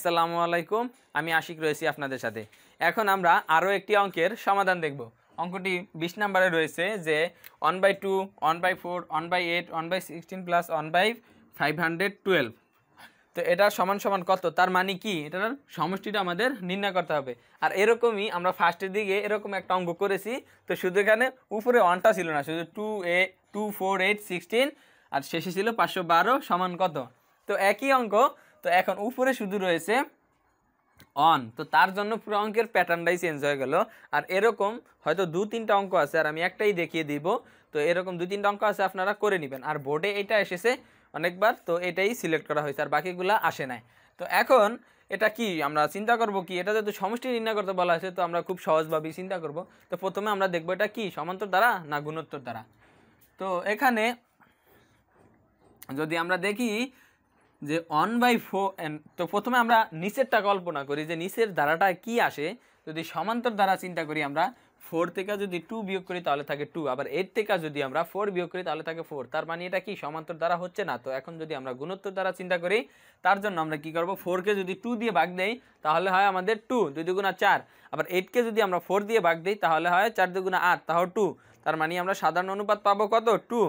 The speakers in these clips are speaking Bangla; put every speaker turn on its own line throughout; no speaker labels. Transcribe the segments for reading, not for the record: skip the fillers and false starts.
আসসালামু আলাইকুম, আমি আশিক রয়েছি আপনাদের সাথে। এখন আমরা আরও একটি অঙ্কের সমাধান দেখব। অঙ্কটি 20 নম্বরে রয়েছে যে 1/2, 1/4, 1/8, 1/16 প্লাস 1/512। তো এটা সমান সমান কত, তার মানে কি, এটার সমষ্টিটা আমাদের নির্ণয় করতে হবে। আর এরকমই আমরা ফার্স্টের দিকে এরকম একটা অঙ্ক করেছি। তো শুধু এখানে উপরে 1টা ছিল না, শুধু 2, 4, 8, 16 আর শেষে ছিল 512 সমান কত। তো একই অঙ্ক, তো এখন উপরে শুধু রয়েছে অন, তো তার জন্য পুরো অঙ্কের প্যাটার্নটাই চেঞ্জ হয়ে গেল। আর এরকম হয়তো 2-3টা অঙ্ক আছে, আর আমি একটাই দেখিয়ে দিব। তো এরকম 2-3টা অঙ্ক আছে, আপনারা করে নেবেন। আর বোর্ডে এটা এসেছে অনেকবার, তো এটাই সিলেক্ট করা হয়েছে, আর বাকিগুলো আসে নাই। তো এখন এটা কি আমরা চিন্তা করব কি, এটা যেহেতু সমষ্টি নির্ণয় করতে বলা হয়েছে, তো আমরা খুব সহজভাবেই চিন্তা করব। তো প্রথমে আমরা দেখবো এটা কি, সমান্তর দ্বারা না গুণোত্তর দ্বারা। তো এখানে যদি আমরা দেখি যে 1/4, তো প্রথমে আমরা নিচেরটা কল্পনা করি যে নিচের দ্বারাটা কি আসে। যদি সমান্তর দ্বারা চিন্তা করি, আমরা 4 থেকে যদি 2 বিয়োগ করি তাহলে থাকে 2, আবার 8 থেকে যদি আমরা 4 বিয়োগ করি তাহলে থাকে 4। তার মানে এটা কি সমান্তর দ্বারা হচ্ছে না। তো এখন যদি আমরা গুণোত্তর দ্বারা চিন্তা করি, তার জন্য আমরা কি করব, 4কে যদি 2 দিয়ে ভাগ দেই তাহলে হয় আমাদের 2, 2 দুগুণা 4। আবার 8কে যদি আমরা 4 দিয়ে ভাগ দিই তাহলে হয় 4 দুগুণা 8, তাহলে 2। তার মানে আমরা সাধারণ অনুপাত পাবো কত, 2।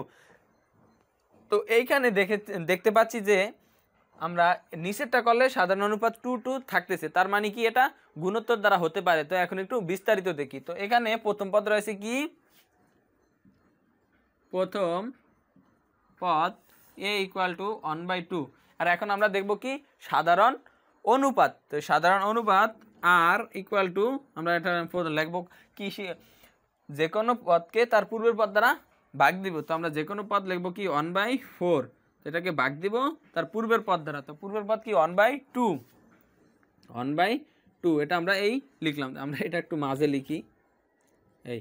তো এইখানে দেখতে পাচ্ছি যে আমরা নিচেরটা করলে সাধারণ অনুপাত 2 থাকতেছে, তার মানে কি এটা গুণোত্তর দ্বারা হতে পারে। তো এখন একটু বিস্তারিত দেখি। তো এখানে প্রথম পদ রয়েছে কি, প্রথম পদ a = 1/2। আর এখন আমরা দেখব কি সাধারণ অনুপাত। তো সাধারণ অনুপাত r = আমরা এটা লিখব কি, যে কোনো পদকে তার পূর্বের পদ দ্বারা ভাগ দিব। তো আমরা যে কোনো পদ লিখব কি 1/4, এটাকে ভাগ দিব তার পূর্বের পদ দ্বারা। তো পূর্বের পদ কি 1/2, 1/2। এটা আমরা এই লিখলাম, আমরা এটা একটু মাঝে লিখি এই।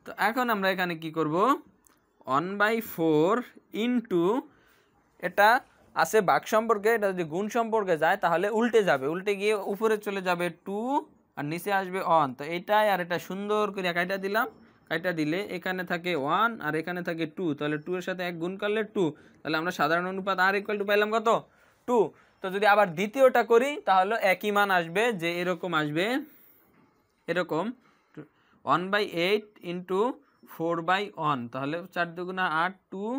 তো এখন আমরা এখানে কি করব, 1/4 ইন্টু, এটা আছে ভাগ সম্পর্কে, এটা যদি গুণ সম্পর্কে যায় তাহলে উল্টে যাবে, উল্টে গিয়ে উপরে চলে যাবে 2 আর নিচে আসবে 1। তো এটাই আর এটা সুন্দর করে কাইটা দিলাম, কাইটা দিলে এখানে থাকে 1 আর এখানে থাকে 2, তাহলে 2 এর সাথে 1 গুণ করলে 2, তাহলে আমরা সাধারণ অনুপাত r = পাইলাম কত, 2। তো যদি আবার দ্বিতীয়টা করি তাহলে একই মান আসবে, যে এরকম আসবে, এরকম 1/8 ইন্টু 4/1, তাহলে 4 দুগুণা 8, 2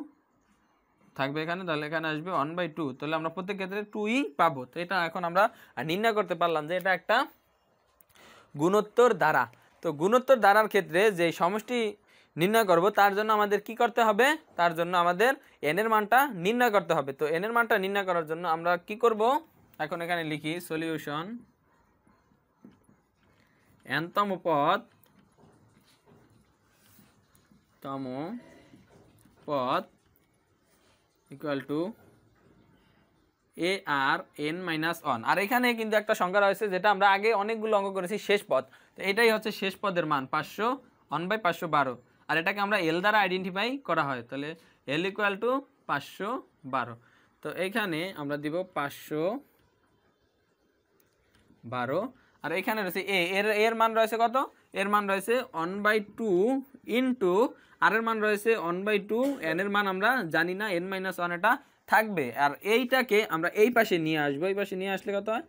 থাকবে এখানে, তাহলে এখানে আসবে 1/2। তাহলে আমরা প্রত্যেক ক্ষেত্রে 2ই পাবো। তো এটা এখন আমরা নির্ণয় করতে পারলাম যে এটা একটা গুণোত্তর দ্বারা। তো গুণোত্তর দ্বারার ক্ষেত্রে যে সমষ্টি নির্ণয় করব, তার জন্য আমাদের কি করতে হবে, তার জন্য আমাদের n এর মানটা নির্ণয় করতে হবে। তো n এর মানটা নির্ণয় করার জন্য আমরা কি করব, এখন এখানে লিখি সলিউশন n-তম পদ = AR(n-1)। আর এখানে কিন্তু একটা সংখ্যা রয়েছে যেটা আমরা আগে অনেকগুলো অঙ্ক করেছি, শেষ পদ। তো এটাই হচ্ছে শেষ পদের মান 500, 1/512। আর এটাকে আমরা এল দ্বারা আইডেন্টিফাই করা হয়, তাহলে L = 512। তো এইখানে আমরা দিব 512, আর এখানে রয়েছে এর মান রয়েছে কত, এর মান রয়েছে 1/2 ইন্টু আর এর মান রয়েছে 1/2, n এর মান আমরা জানি না, n-1 এটা থাকবে। আর এইটাকে আমরা এই পাশে নিয়ে আসবো, এই পাশে নিয়ে আসলে কত হয়,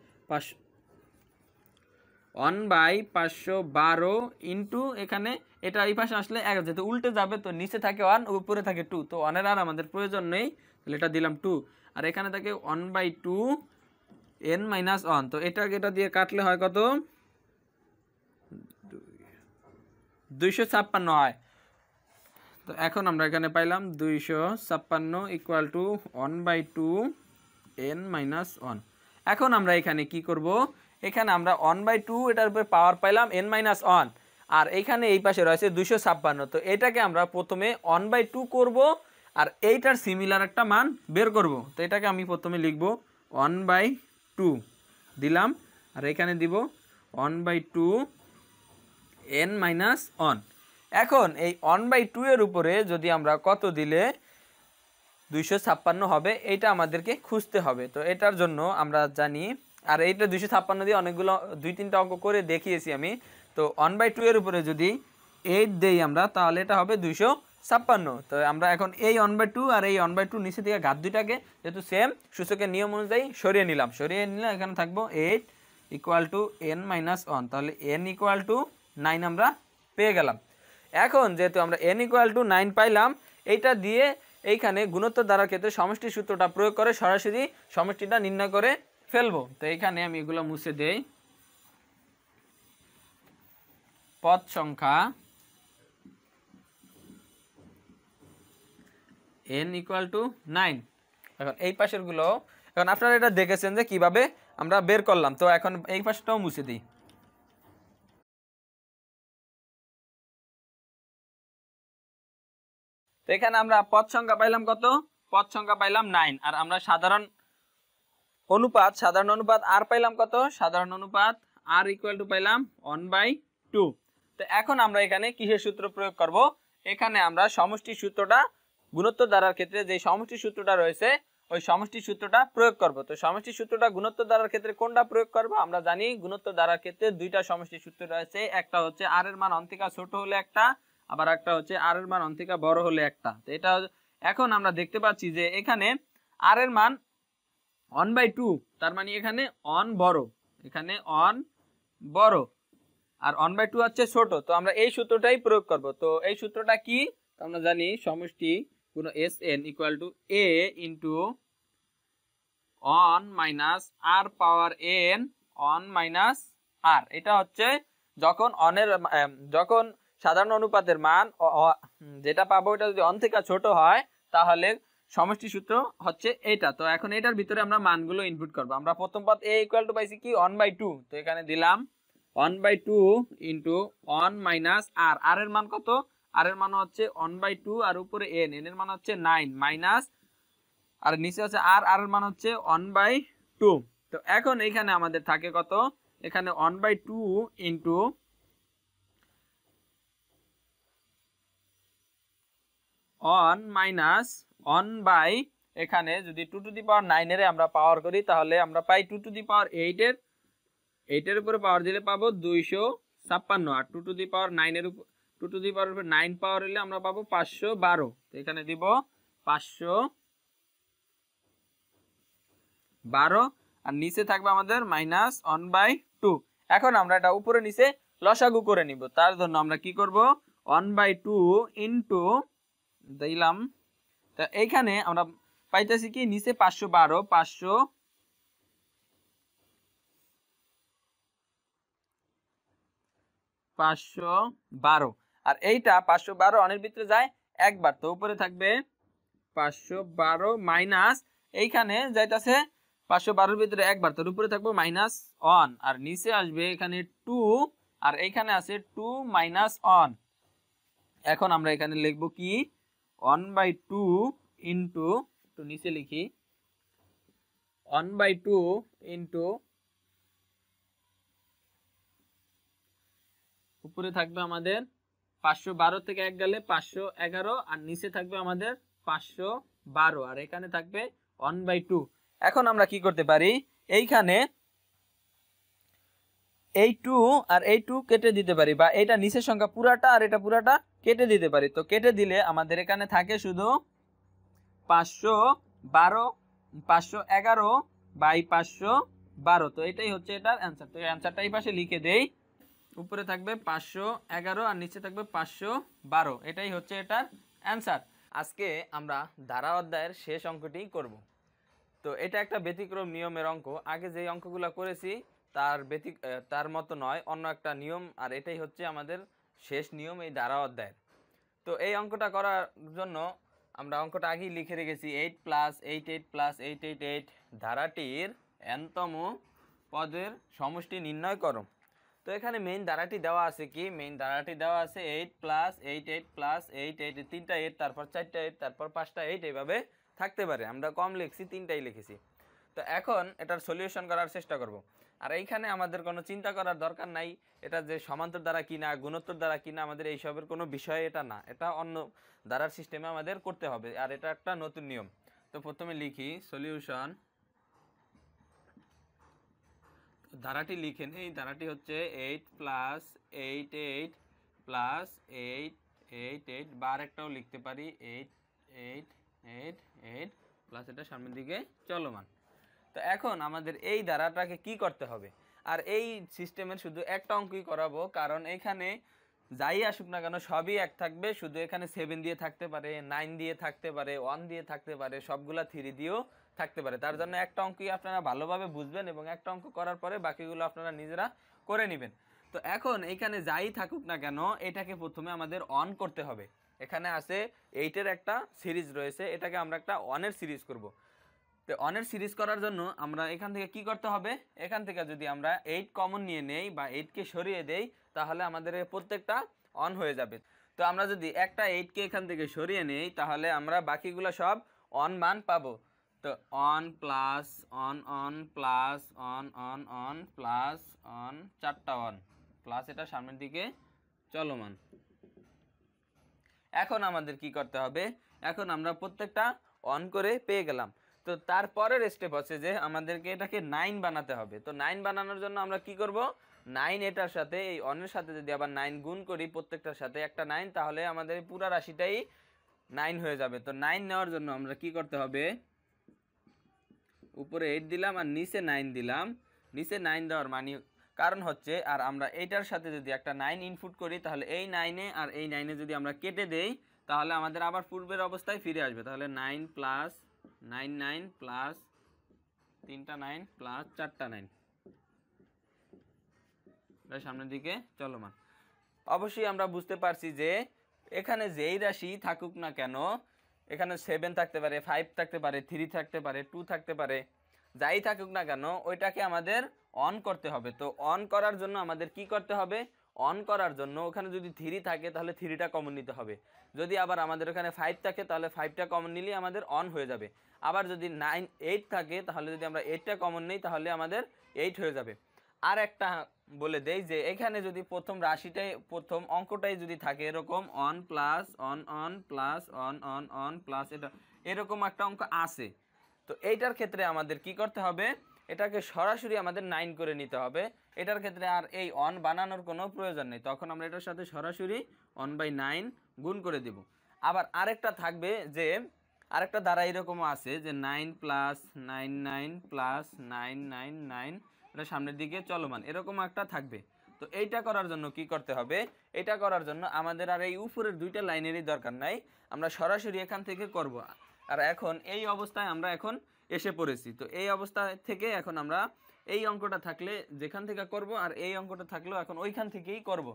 1/512 ইন্টু এখানে এটা এই পাশে আসলে 1, যেহেতু উল্টে যাবে তো নিচে থাকে 1, উপরে থাকে 2, তো 1 এর আর আমাদের প্রয়োজন নেই, তাহলে এটা দিলাম 2। আর এখানে থাকে 1/2 n-1, তো এটাকে এটা দিয়ে কাটলে হয় কত, 256 হয়। তো এখন আমরা এখানে পাইলাম 256 = 1/2 n-1। এখন আমরা এখানে কি করব, এখানে আমরা 1/2 এটার উপরে পাওয়ার পাইলাম n-1, আর এখানে এই পাশে রয়েছে 256। তো এটাকে আমরা প্রথমে 1/2 করব, আর এইটার সিমিলার একটা মান বের করব। তো এটাকে আমি প্রথমে লিখব 1/2 দিলাম, আর এখানে দিব 1/2 n-1। এখন এই 1/2 এর উপরে যদি আমরা কত দিলে 256 হবে, এইটা আমাদেরকে খুঁজতে হবে। তো এটার জন্য আমরা জানি, আর এইটা 256 দিয়ে অনেকগুলো 2-3টা অঙ্ক করে দেখিয়েছি আমি। তো 1/2 এর উপরে যদি 8 দেই আমরা, তাহলে এটা হবে 56। তো আমরা এখন এই 1/2 আর এই 1/2 নিচে থেকে ঘাত দুইটাকে যেহেতু সেম সূচকের নিয়ম অনুযায়ী সরিয়ে নিলাম, এখানে থাকবো 8 = n-1, তাহলে n = 9 আমরা পেয়ে গেলাম। এখন যেহেতু আমরা n = 9 পাইলাম, এইটা দিয়ে এইখানে গুণোত্তর দ্বারার ক্ষেত্রে সমষ্টি সূত্রটা প্রয়োগ করে সরাসরি সমষ্টিটা নির্ণয় করে ফেলবো। তো এইখানে আমি এগুলো মুছে দেই। পদ সংখ্যা n = 9। এখন এই পাশের গুলো, এখন আপনারা এটা দেখেছেন যে কিভাবে আমরা বের করলাম। তো এখন এই পাশটাও মুছে দিই। তো এখানে আমরা পদ সংখ্যা পাইলাম কত? পদ সংখ্যা পাইলাম 9। আর আমরা সাধারণ অনুপাত আর পাইলাম কত? সাধারণ অনুপাত r = পাইলাম 1/2। তো এখন আমরা এখানে কিসের সূত্র প্রয়োগ করব? এখানে আমরা সমষ্টি সূত্রটা গুণোত্তর দ্বারার ক্ষেত্রে যে সমষ্টি সূত্রটা রয়েছে ওই সমষ্টি সূত্রটা প্রয়োগ করব। তো সমষ্টি সূত্রটা গুণোত্তর দ্বারার ক্ষেত্রে কোনটা প্রয়োগ করব? আমরা জানি গুণোত্তর দ্বারার ক্ষেত্রে দুইটা সমষ্টি সূত্র রয়েছে, একটা হচ্ছে r এর মান অন থেকে ছোট হলে একটা, আবার একটা হচ্ছে r এর মান অন থেকে বড় হলে একটা। তো এটা এখন আমরা দেখতে পাচ্ছি যে এখানে r এর মান 1/2, তার মানে এখানে অন বড়, এখানে অন বড় আর 1/2 হচ্ছে ছোট। তো আমরা এই সূত্রটাই প্রয়োগ করব। তো এই সূত্রটা কি? আমরা জানি সমষ্টি গুণ Sn = a * 1 - r power n 1 - r। এটা হচ্ছে যখন সাধারণ অনুপাতের মান যেটা পাবো এটা যদি অন থেকে ছোট হয় তাহলে সমষ্টি সূত্র হচ্ছে এটা। তো এখন এটার ভিতরে আমরা মানগুলো ইনপুট করব। আমরা প্রথম পদ a = পাইছি কি 1/2। তো এখানে দিলাম 1/2 * 1 - r। r এর মান কত? r এর মান হচ্ছে 1/2 আর উপরে n এর মান হচ্ছে 9 মাইনাস আর নিচে হচ্ছে r এর মান হচ্ছে 1/2। তো এখন এখানে আমাদের থাকে কত? এখানে 1/2 * 1 - 1 এখানে যদি 2⁹ এর আমরা পাওয়ার করি তাহলে আমরা পাই 2⁸ এর উপরে পাওয়ার দিলে পাবো 256। আর 2⁹ এর উপর 2⁹ 9 পাওয়ার হলে আমরা পাবো 512। তো এখানে দিব 512 আর নিচে থাকবে আমাদের -1/2। এখন আমরা এটা উপরে নিচে লসাগু করে নিব। তার জন্য আমরা কি করব? 1/2 দিলাম। তো এইখানে আমরা পাইতেছি কি নিচে 512 আর এইটা 512 অনের ভিতরে যায় একবার। তো উপরে থাকবে 512 মাইনাস এইখানে যাইতাছে 512 এর ভিতরে একবার, তার উপরে থাকবে -1 আর নিচে আসবে এখানে 2 আর এইখানে আছে 2 - 1। এখন আমরা এখানে লিখব কি 1/2 ইনটু, তো নিচে লিখি 1/2 ইনটু উপরে থাকবে আমাদের 512 থেকে 1 গেলে 511 আর নিচে থাকবে আমাদের 512 আর এখানে থাকবে 1/2। এখন আমরা কি করতে পারি? এইখানে এই 2 আর এই 2 কেটে দিতে পারি, বা এটা নিচের সংখ্যা পুরাটা আর এটা পুরাটা কেটে দিতে পারি। তো কেটে দিলে আমাদের এখানে থাকে শুধু 511/512। তো এটাই হচ্ছে এটার অ্যান্সার। তো এই অ্যান্সারটা এই পাশে লিখে দেই। উপরে থাকবে 511 আর নিচে থাকবে 512, এটাই হচ্ছে এটার অ্যান্সার। আজকে আমরা ধারা অধ্যায়ের শেষ অঙ্কটি করব। তো এটা একটা ব্যতিক্রম নিয়মের অঙ্ক। আগে যে অঙ্কগুলো করেছি তার মতো নয়, অন্য একটা নিয়ম, আর এটাই হচ্ছে আমাদের শেষ নিয়ম এই ধারা অধ্যায়ের। তো এই অঙ্কটা করার জন্য আমরা অঙ্কটা আগেই লিখে রেখেছি 8 + 8 8 + 8 8 8 ধারাটির n তম পদের সমষ্টি নির্ণয় করো। তো এখানে মেইন ধারাটি দেওয়া আছে কি? মেইন ধারাটি দেওয়া আছে 8 + 8 8 + 8 8, তিনটা 8 তারপর 4টা 8 তারপর 5টা 8 এইভাবে থাকতে পারে। আমরা কম লিখছি, তিনটাই লিখেছি। তো এখন এটার সলিউশন করার চেষ্টা করব। আর এইখানে আমাদের কোনো চিন্তা করার দরকার নাই এটা যে সমান্তর দ্বারা কিনা গুণোত্তর দ্বারা কিনা, আমাদের এইসবের কোনো বিষয় এটা না, এটা অন্য ধারার সিস্টেমে আমাদের করতে হবে, আর এটা একটা নতুন নিয়ম। তো প্রথমে লিখি সলিউশন। ধারাটি লিখেন, এই ধারাটি হচ্ছে 8 + 8 8 + 8 8 8 বা আরেকটাও লিখতে পারি 8 8 8 8 প্লাস এটা সামনের দিকে চলমান। তো এখন আমাদের এই ধারাটাকে কি করতে হবে, আর এই সিস্টেমের শুধু একটা অঙ্কই করাবো, কারণ এখানে যাই আসুক না কেন সবই এক থাকবে, শুধু এখানে 7 দিয়ে থাকতে পারে, 9 দিয়ে থাকতে পারে, 1 দিয়ে থাকতে পারে, সবগুলা 3 দিয়েও থাকতে পারে। তার জন্য একটা অঙ্কই আপনারা ভালোভাবে বুঝবেন এবং একটা অঙ্ক করার পরে বাকিগুলো আপনারা নিজেরা করে নেবেন। তো এখন এইখানে যাই থাকুক না কেন এটাকে প্রথমে আমাদের অন করতে হবে। এখানে আছে 8-এর একটা সিরিজ রয়েছে, এটাকে আমরা একটা 1-এর সিরিজ করব। তো অনের সিরিজ করার জন্য আমরা এখান থেকে কি করতে হবে, এখান থেকে যদি আমরা 8 কমন নিয়ে নেই বা 8কে সরিয়ে দেই তাহলে আমাদের প্রত্যেকটা অন হয়ে যাবে। তো আমরা যদি একটা 8কে এখান থেকে সরিয়ে নেই তাহলে আমরা বাকিগুলো সব অন মান পাবো। তো on plus on on plus on on on plus on, 4টা অন প্লাস এটা সামনের দিকে চলমান। এখন আমাদের কি করতে হবে, এখন আমরা প্রত্যেকটা অন করে পেয়ে গেলাম। তো তারপরের স্টেপ হচ্ছে যে আমাদেরকে এটাকে 9 বানাতে হবে। তো 9 বানানোর জন্য আমরা কি করব, 9 এটার সাথে এই অনের সাথে যদি আবার 9 গুণ করি প্রত্যেকটার সাথে একটা 9, তাহলে আমাদের পুরো রাশিটাই 9 হয়ে যাবে। তো 9 নেওয়ার জন্য আমরা কি করতে হবে, উপরে 8 দিলাম আর নিচে 9 দিলাম। নিচে 9 দেওয়ার মানে কারণ হচ্ছে, আর আমরা এইটার সাথে যদি একটা 9 ইনপুট করি তাহলে এই 9-এ আর এই 9-এ যদি আমরা কেটে দেই তাহলে আমাদের আবার পূর্বের অবস্থায় ফিরে আসবে। তাহলে 9 প্লাস 9 9 প্লাস 3টা 9 প্লাস 4টা 9 সামনের দিকে চলমান। অবশ্যই আমরা বুঝতে পারছি যে এখানে যেই রাশি থাকুক না কেন, এখানে 7 থাকতে পারে, 5 থাকতে পারে, 3 থাকতে পারে, 2 থাকতে পারে, যাই থাকুক না কেন ওইটাকে আমাদের অন করতে হবে। তো অন করার জন্য আমাদের কি করতে হবে, অন করার জন্য ওখানে যদি 3 থাকে তাহলে 3টা কমন নিতে হবে। যদি আবার আমাদের ওখানে 5 থাকে তাহলে 5টা কমন নিলেই আমাদের অন হয়ে যাবে। আবার যদি 8 থাকে তাহলে যদি আমরা 8টা কমন নিই তাহলে আমাদের 8 হয়ে যাবে। আর একটা বলে দেই যে এখানে যদি প্রথম রাশিটাই প্রথম অঙ্কটাই যদি থাকে এরকম on plus on on plus on on on plus এটা এরকম একটা অঙ্ক আছে, তো এইটার ক্ষেত্রে আমাদের কি করতে হবে, এটাকে সরাসরি আমাদের 9 করে নিতে হবে। এটার ক্ষেত্রে আর এই অন বানানোর কোনো প্রয়োজন নেই, তখন আমরা এটার সাথে সরাসরি 1/9 গুণ করে দেব। আবার আরেকটা থাকবে যে আরেকটা দ্বারা এরকমও আছে যে 9 প্লাস 9 9 প্লাস 9 9 9 এটা সামনের দিকে চলমান, এরকম একটা থাকবে। তো এইটা করার জন্য কি করতে হবে, এটা করার জন্য আমাদের আর এই উপরের 2টা লাইনেরই দরকার নাই, আমরা সরাসরি এখান থেকে করব। আর এখন এই অবস্থায় আমরা এখন এসে পড়েছি। তো এই অবস্থা থেকে এখন আমরা এই অঙ্কটা থাকলে যেখান থেকে করব আর এই অঙ্কটা থাকলেও এখন ওইখান থেকেই করব।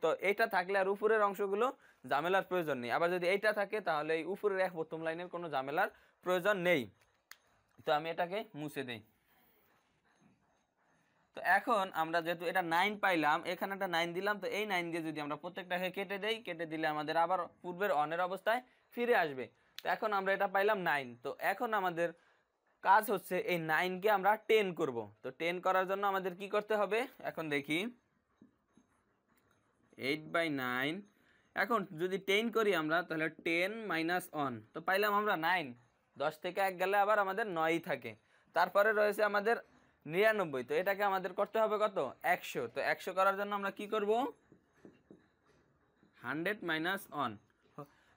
তো এইটা থাকলে আর উপরের অংশগুলো ঝামেলার প্রয়োজন নেই। আবার যদি এইটা থাকে তাহলে এই উপরের প্রথম লাইনের কোনো ঝামেলার প্রয়োজন নেই। তো আমি এটাকে মুছে দেই। তো এখন আমরা যেহেতু এটা 9 পাইলাম, এখানে একটা 9 দিলাম, তো এই 9 দিয়ে যদি আমরা প্রত্যেকটাকে কেটে দেই, কেটে দিলে আমাদের আবার পূর্বের অনের অবস্থায় ফিরে আসবে। তো এখন আমরা এটা পাইলাম 9। তো এখন আমাদের কাজ হচ্ছে এই 9কে আমরা 10 করব। তো 10 করার জন্য আমাদের কি করতে হবে, এখন দেখি 8/9। এখন যদি 10 করি আমরা তাহলে 10 মাইনাস 1, তো পাইলাম আমরা 9। 10 থেকে 1 গেলে আবার আমাদের 9ই থাকে। তারপরে রয়েছে আমাদের 99, তো এটাকে আমাদের করতে হবে কত, 100। তো 100 করার জন্য আমরা কি করব, 100 মাইনাস 1,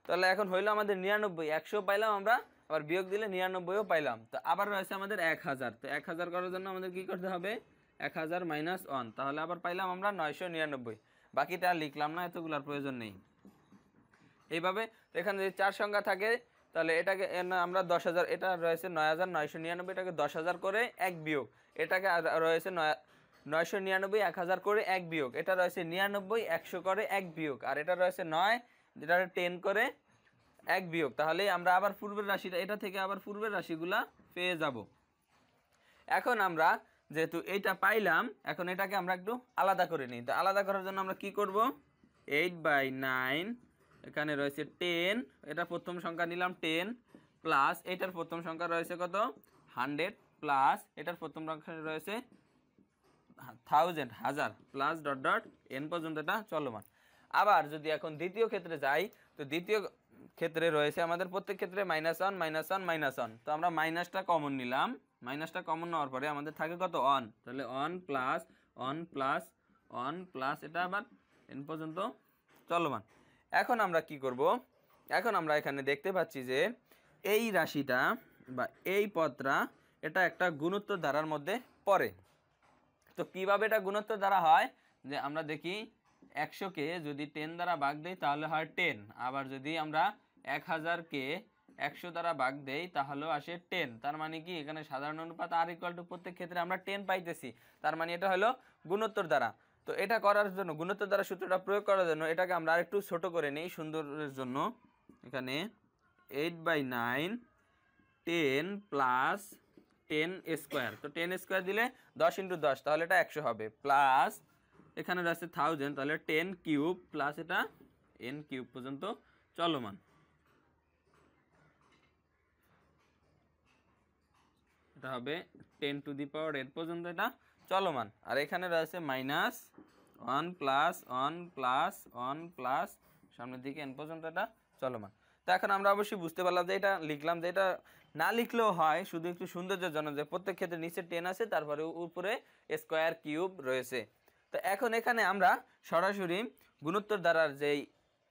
তাহলে এখন হইলো আমাদের 99। 100 পাইলাম আমরা, আবার বিয়োগ দিলে 99ও পাইলাম। তো আবার রয়েছে আমাদের 1000। তো 1000 করার জন্য আমাদের কি করতে হবে, 1000 মাইনাস 1, তাহলে আবার পাইলাম আমরা 999। বাকিটা লিখলাম না, এতগুলোর প্রয়োজন নেই। এইভাবে এখানে যদি 4 সংখ্যা থাকে তাহলে এটাকে আমরা 10,000, এটা রয়েছে 9999, এটাকে 10,000 করে 1 বিয়োগ, এটাকে রয়েছে 999 1000 করে 1 বিয়োগ, এটা রয়েছে 99 100 করে 1 বিয়োগ, আর এটা রয়েছে 9 যেটা 10 করে 1 বিয়োগ। তাহলে আমরা আবার পূর্বের রাশিটা এটা থেকে আবার পূর্বের রাশিগুলা পেয়ে যাব। এখন আমরা যেহেতু এইটা পাইলাম, এখন এটাকে আমরা একটু আলাদা করে নিই। তো আলাদা করার জন্য আমরা কি করব, 8/9, এখানে রয়েছে 10, এটা প্রথম সংখ্যা নিলাম 10, প্লাস এটার প্রথম সংখ্যা রয়েছে কত, 100, প্লাস এটার প্রথম সংখ্যা রয়েছে 1000, প্লাস ডট ডট n পর্যন্ত এটা চলমান। আবার যদি এখন দ্বিতীয় ক্ষেত্রে যাই, তো দ্বিতীয় ক্ষেত্রে রয়েছে আমাদের প্রত্যেক ক্ষেত্রে -1 -1 -1। তো আমরা মাইনাসটা কমন নিলাম, মাইনাসটা কমন নেওয়ার পরে আমাদের থাকে কত, 1, তাহলে 1 প্লাস 1 প্লাস 1 প্লাস এটা আবার n পর্যন্ত চলমান। এখন আমরা কি করব, এখন আমরা এখানে দেখতে পাচ্ছি যে এই রাশিটা বা এই পদটা এটা একটা গুণোত্তর ধারার মধ্যে পড়ে। তো কিভাবে এটা গুণোত্তর দ্বারা হয়, যে আমরা দেখি 100কে যদি 10 দ্বারা ভাগ দেই তাহলে হয় 10, আবার যদি আমরা 1000কে 100 দ্বারা ভাগ দেই তাহলেও আসে 10। তার মানে কি এখানে সাধারণ অনুপাত আর ইকুয়াল টু প্রত্যেক ক্ষেত্রে আমরা 10 পাইতেছি, তার মানে এটা হলো গুণোত্তর দ্বারা। তো এটা করার জন্য গুণোত্তর দ্বারা সূত্রটা প্রয়োগ করার জন্য এটাকে আমরা আরেকটু ছোট করে নেই সুন্দরের জন্য। এখানে 8/9 10 প্লাস 10 স্কোয়ার, তো 10 স্কোয়ার দিলে 10 × 10 তাহলে এটা 100 হবে, প্লাস এখানে আছে 1000 তাহলে 10 কিউব প্লাস এটা n কিউব পর্যন্ত চলমান। এটা হবে 10⁻8 পর্যন্ত এটা চলমান। আর এখানে রয়েছে -1 প্লাস 1 প্লাস 1 প্লাস সামনের দিকে n পর্যন্ত এটা চলমান। তো এখন আমরা অবশ্যই বুঝতে পারলাম যে এটা লিখলাম, যে এটা না লিখলেও হয়, শুধু একটু সৌন্দর্যের জন্য, যে প্রত্যেক ক্ষেত্রে নিচে 10 আছে তারপরে উপরে স্কোয়ার কিউব রয়েছে। তো এখন এখানে আমরা সরাসরি গুণোত্তর দ্বারার যেই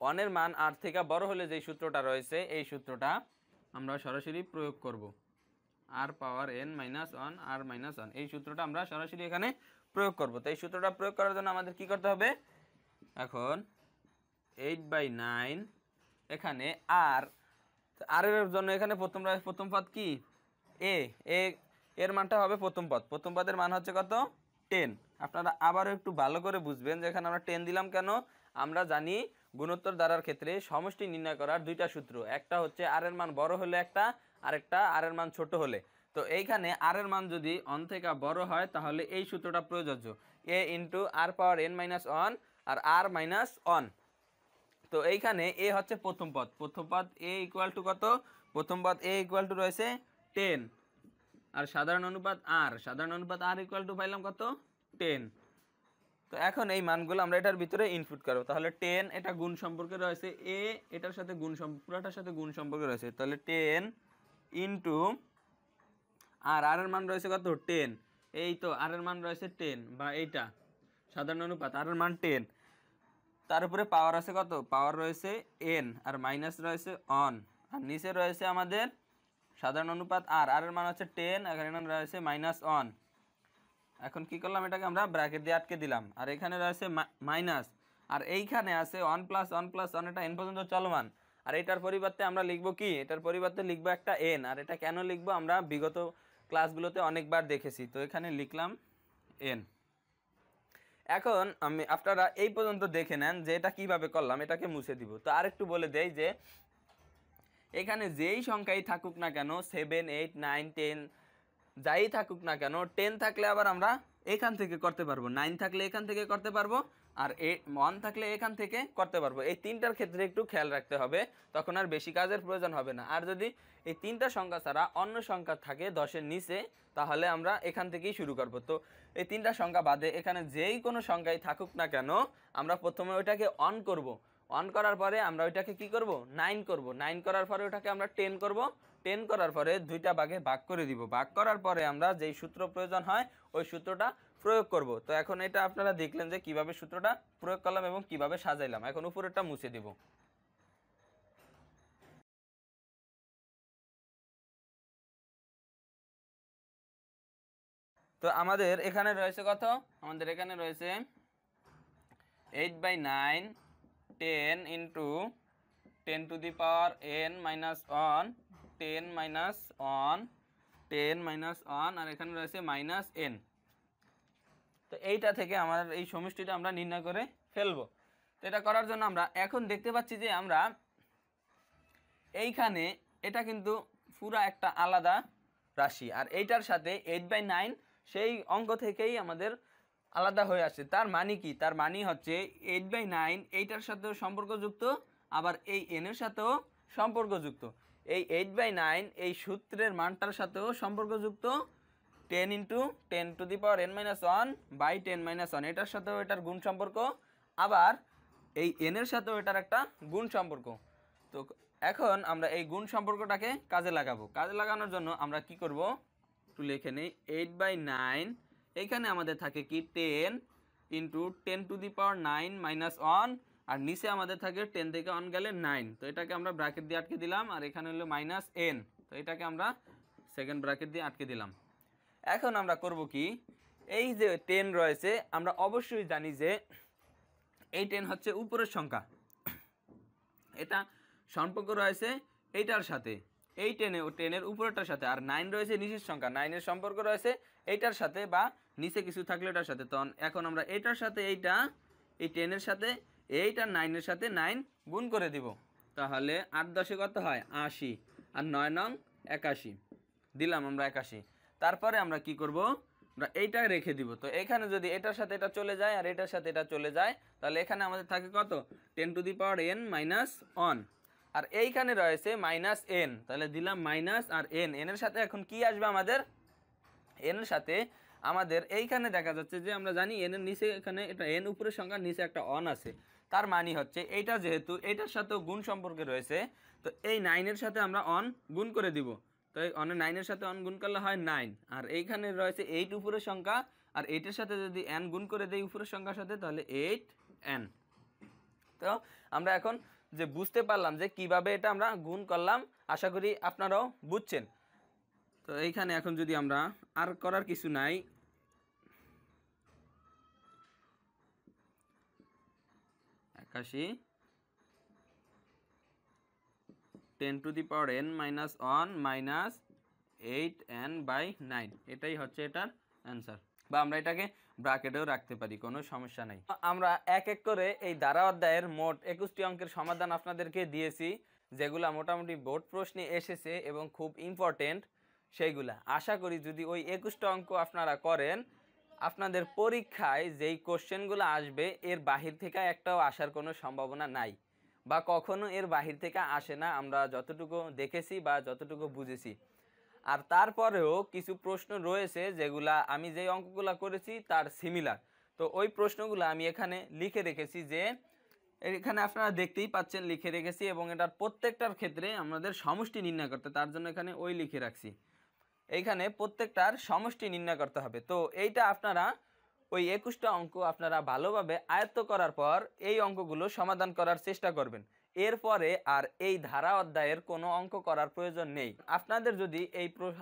1 এর মান r থেকে বড় হলে যেই সূত্রটা রয়েছে এই সূত্রটা আমরা সরাসরি প্রয়োগ করব, r power n minus 1 r minus 1, এই সূত্রটা আমরা সরাসরি এখানে প্রয়োগ করব। তো এই সূত্রটা প্রয়োগ করার জন্য আমাদের কি করতে হবে, এখন 8/9 এখানে r এর জন্য এখানে প্রথম পদ কি a এর মানটা হবে প্রথম পদের মান হচ্ছে কত 10। আপনারা আবারও একটু ভালো করে বুঝবেন যে এখানে আমরা 10 দিলাম কেন, আমরা জানি গুণোত্তর দ্বারার ক্ষেত্রে সমষ্টি নির্ণয় করার দুইটা সূত্র, একটা হচ্ছে r এর মান বড় হলে একটা, আরেকটা r এর মান ছোট হলে। তো এইখানে r এর মান যদি 1 থেকে বড় হয় তাহলে এই সূত্রটা প্রযোজ্য, a × r power n minus 1 আর r মাইনাস 1। তো এইখানে a হচ্ছে প্রথম পদ a ইকুয়াল টু কত, প্রথম পদ a ইকুয়াল টু রয়েছে 10, আর সাধারণ অনুপাত r ইকুয়াল টু পাইলাম কত 10। তো এখন এই মানগুলো আমরা এটার ভিতরে ইনপুট করব, তাহলে 10 এটা গুণ সম্পর্কে রয়েছে, a এটার সাথে পুরোটার সাথে গুণ সম্পর্কে রয়েছে, তাহলে 10 ইন্টু আর r এর মান রয়েছে কত 10, এই তো r এর মান রয়েছে 10, বা এইটা সাধারণ অনুপাত r এর মান 10, তার উপরে পাওয়ার আছে কত, পাওয়ার রয়েছে n, আর মাইনাস রয়েছে 1, আর নিচে রয়েছে আমাদের সাধারণ অনুপাত r এর মান হচ্ছে 10, এখানে রয়েছে -1। এখন কি করলাম, এটাকে আমরা ব্র্যাকেট দিয়ে আটকে দিলাম, আর এখানে রয়েছে মাইনাস, আর এইখানে আছে 1 + 1 + 1, এটা n পর্যন্ত চলমান। আর এটার পরিবর্তে আমরা লিখব কি, এটার পরিবর্তে লিখব একটা n, আর এটা কেন লিখব আমরা বিগত ক্লাসগুলোতে অনেকবার দেখেছি, তো এখানে লিখলাম n। এখন আপনারা এই পর্যন্ত দেখে নেন যে এটা কিভাবে করলাম, এটাকে মুছে দিব। তো আরেকটু বলে দেই যে এখানে যেই সংখ্যাই থাকুক না কেন 7 8 9 10 যাই থাকুক না কেন, 10 থাকলে আবার আমরা এখান থেকে করতে পারবো, 9 থাকলে এখান থেকে করতে পারবো, আর 1 থাকলে এখান থেকে করতে পারবো। এই তিনটার ক্ষেত্রে একটু খেয়াল রাখতে হবে, তখন আর বেশি কাজের প্রয়োজন হবে না। আর যদি এই তিনটা সংখ্যা ছাড়া অন্য সংখ্যা থাকে 10-এর নিচে, তাহলে আমরা এখান থেকেই শুরু করব। তো এই তিনটা সংখ্যা বাদে এখানে যেই কোনো সংখ্যাই থাকুক না কেন, আমরা প্রথমে ওইটাকে অন করব, অন করার পরে আমরা ওইটাকে কি করব 9 করব, 9 করার পরে ওটাকে আমরা 10 করব, 10 করার পরে দুইটা ভাগে ভাগ করে দিব, ভাগ করার পরে আমরা যেই সূত্র প্রয়োজন হয় ওই সূত্রটা প্রয়োগ করব। তো এখন এটা আপনারা দেখলেন যে কিভাবে সূত্রটা প্রয়োগ করলাম এবং কিভাবে সাজাইলাম। এখন উপরেরটা মুছে দিব। তো আমাদের এখানে রয়েছে কত, আমাদের এখানে রয়েছে 8/9 10 × 10⁻n - 1 10 - 1 10 - 1, আর এখানে রয়েছে -n। তো এইটা থেকে আমার এই সমষ্টিটা আমরা নির্ণয় করে ফেলবো। তো এটা করার জন্য আমরা এখন দেখতে পাচ্ছি যে আমরা এইখানে এটা কিন্তু পুরা একটা আলাদা রাশি, আর এইটার সাথে 8/9 সেই অঙ্ক থেকেই আমাদের আলাদা হয়ে আসছে। তার মানে কি, তার মানে হচ্ছে 8/9 এইটার সাথেও সম্পর্কযুক্ত, আবার এই n এর সাথেও সম্পর্কযুক্ত। এই 8/9 এই সূত্রের মানটার সাথেও সম্পর্কযুক্ত, 10 × 10⁻n - 1/10 - 1, এটার সাথেও এটার গুণ সম্পর্ক, আবার এই n এর সাথেও এটার একটা গুণ সম্পর্ক। তো এখন আমরা এই গুণ সম্পর্কটাকে কাজে লাগাবো। কাজে লাগানোর জন্য আমরা কি করব, একটু লিখে নেই। 8/9 এইখানে আমাদের থাকে কি 10 × 10⁻9 - 1 আর নিচে আমাদের থাকে 10 থেকে 1 গেলে 9, তো এটাকে আমরা ব্র্যাকেট দিয়ে আটকে দিলাম। আর এখানে হলো -n, তো এটাকে আমরা সেকেন্ড ব্র্যাকেট দিয়ে আটকে দিলাম। এখন আমরা করব কি, এই যে 10 রয়েছে আমরা অবশ্যই জানি যে এই 10 হচ্ছে উপরের সংখ্যা, এটা সম্পর্ক রয়েছে এইটার সাথে, এই 10-এর উপরেরটার সাথে। আর 9 রয়েছে নিচের সংখ্যা, 9-এর সম্পর্ক রয়েছে এইটার সাথে বা নিচে কিছু থাকলে এটার সাথে। তো এখন আমরা এইটার সাথে এইটা, এই 10-এর সাথে এইটা 9-এর সাথে 9 গুণ করে দিব। তাহলে 8 10 কত হয় 80, আর 9 9 81, দিলাম আমরা 81। তারপরে আমরা কি করব, আমরা এইটা রেখে দিব। তো এখানে যদি এটার সাথে এটা চলে যায় আর এটার সাথে এটা চলে যায়, তাহলে এখানে আমাদের থাকে কত 10⁻n - 1, আর এইখানে রয়েছে -n, তাহলে দিলাম মাইনাস আর n, এর সাথে এখন কি আসবে আমাদের, n এর সাথে আমাদের এইখানে দেখা যাচ্ছে যে আমরা জানি n এর নিচে, এখানে এটা n উপরের সংখ্যা, নিচে একটা 1 আছে, তার মানে হচ্ছে এইটা যেহেতু এইটার সাথেও গুণ সম্পর্কে রয়েছে, তো এই 9 এর সাথে আমরা 1 গুণ করে দিব। তো এই 9 এর সাথে 1 গুণ করলে হয় 9, আর এইখানে রয়েছে 8 উপরের সংখ্যা, আর 8 এর সাথে যদি n গুণ করে দেই উপরের সংখ্যার সাথে, তাহলে 8n। তো আমরা এখন যে বুঝতে পারলাম যে কিভাবে এটা আমরা গুণ করলাম, আশা করি আপনারাও বুঝছেন। তো এইখানে এখন যদি আমরা, আর করার কিছু নাই, একাশি 10⁻n - 1 -8n/9, এটাই হচ্ছে এটার অ্যান্সার, বা আমরা এটাকে ব্র্যাকেটেও রাখতে পারি, কোনো সমস্যা নাই। আমরা এক এক করে এই ধারা অধ্যায়ের মোট 21টি অঙ্কের সমাধান আপনাদেরকে দিয়েছি, যেগুলা মোটামুটি বোর্ড প্রশ্নে এসেছে এবং খুব ইম্পর্টেন্ট সেইগুলা। আশা করি যদি ওই 21টা অঙ্ক আপনারা করেন, আপনাদের পরীক্ষায় যেই কোশ্চেনগুলো আসবে এর বাহির থেকে একটাও আসার কোনো সম্ভাবনা নাই, বা কখনো এর বাহির থেকে আসে না, আমরা যতটুকু দেখেছি বা যতটুকু বুঝেছি। আর তারপরেও কিছু প্রশ্ন রয়েছে যেগুলা আমি যেই অঙ্কগুলো করেছি তার সিমিলার, তো ওই প্রশ্নগুলো আমি এখানে লিখে রেখেছি, যে এখানে আপনারা দেখতেই পাচ্ছেন লিখে রেখেছি, এবং এটার প্রত্যেকটার ক্ষেত্রে আমাদের সমষ্টি নির্ণয় করতে, তার জন্য এখানে ওই লিখে রাখছি, এইখানে প্রত্যেকটার সমষ্টি নির্ণয় করতে হবে। তো এইটা আপনারা ওই 21টা অঙ্ক আপনারা ভালোভাবে আয়ত্ত করার পর এই অঙ্কগুলো সমাধান করার চেষ্টা করবেন। এরপরে আর এই ধারা অধ্যায়ের কোনো অঙ্ক করার প্রয়োজন নেই। আপনাদের যদি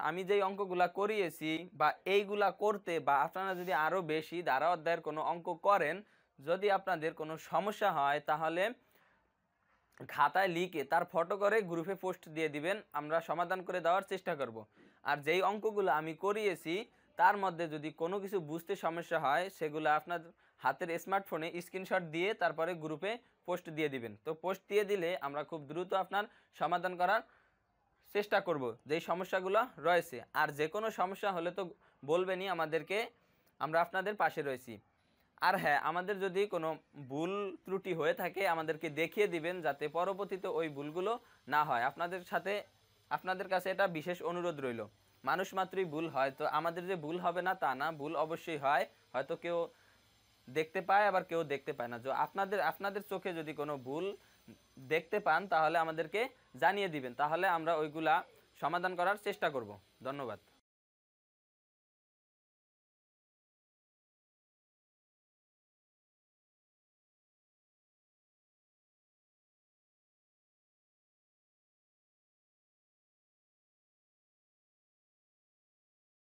আমি যেই অঙ্কগুলা করিয়েছি বা এইগুলা করতে, বা আপনারা যদি আরও বেশি ধারা অধ্যায়ের কোনো অঙ্ক করেন, যদি আপনাদের কোনো সমস্যা হয়, তাহলে খাতায় লিখে তার ফটো করে গ্রুপে পোস্ট দিয়ে দিবেন, আমরা সমাধান করে দেওয়ার চেষ্টা করব। আর যেই অঙ্কগুলো আমি করিয়েছি তার মধ্যে যদি কোনো কিছু বুঝতে সমস্যা হয়, সেগুলো আপনার হাতের স্মার্টফোনে স্ক্রিনশট দিয়ে তারপরে গ্রুপে পোস্ট দিয়ে দিবেন। তো পোস্ট দিয়ে দিলে আমরা খুব দ্রুত আপনার সমাধান করার চেষ্টা করব যেই সমস্যাগুলো রয়েছে। আর যে কোনো সমস্যা হলে তো বলবেনই আমাদেরকে, আমরা আপনাদের পাশে রয়েছি। আর হ্যাঁ, আমাদের যদি কোনো ভুল ত্রুটি হয়ে থাকে আমাদেরকে দেখিয়ে দিবেন, যাতে পরবর্তীতে ওই ভুলগুলো না হয়। আপনাদের কাছে এটা বিশেষ অনুরোধ রইল। মানুষ মাত্রই ভুল হয়, তো আমাদের যে ভুল হবে না তা না, ভুল অবশ্যই হয়, হয়তো কেউ দেখতে পায় আবার কেউ দেখতে পায় না। যে আপনাদের চোখে যদি কোনো ভুল দেখতে পান তাহলে আমাদেরকে জানিয়ে দিবেন, তাহলে আমরা ওইগুলা সমাধান করার চেষ্টা করব। ধন্যবাদ।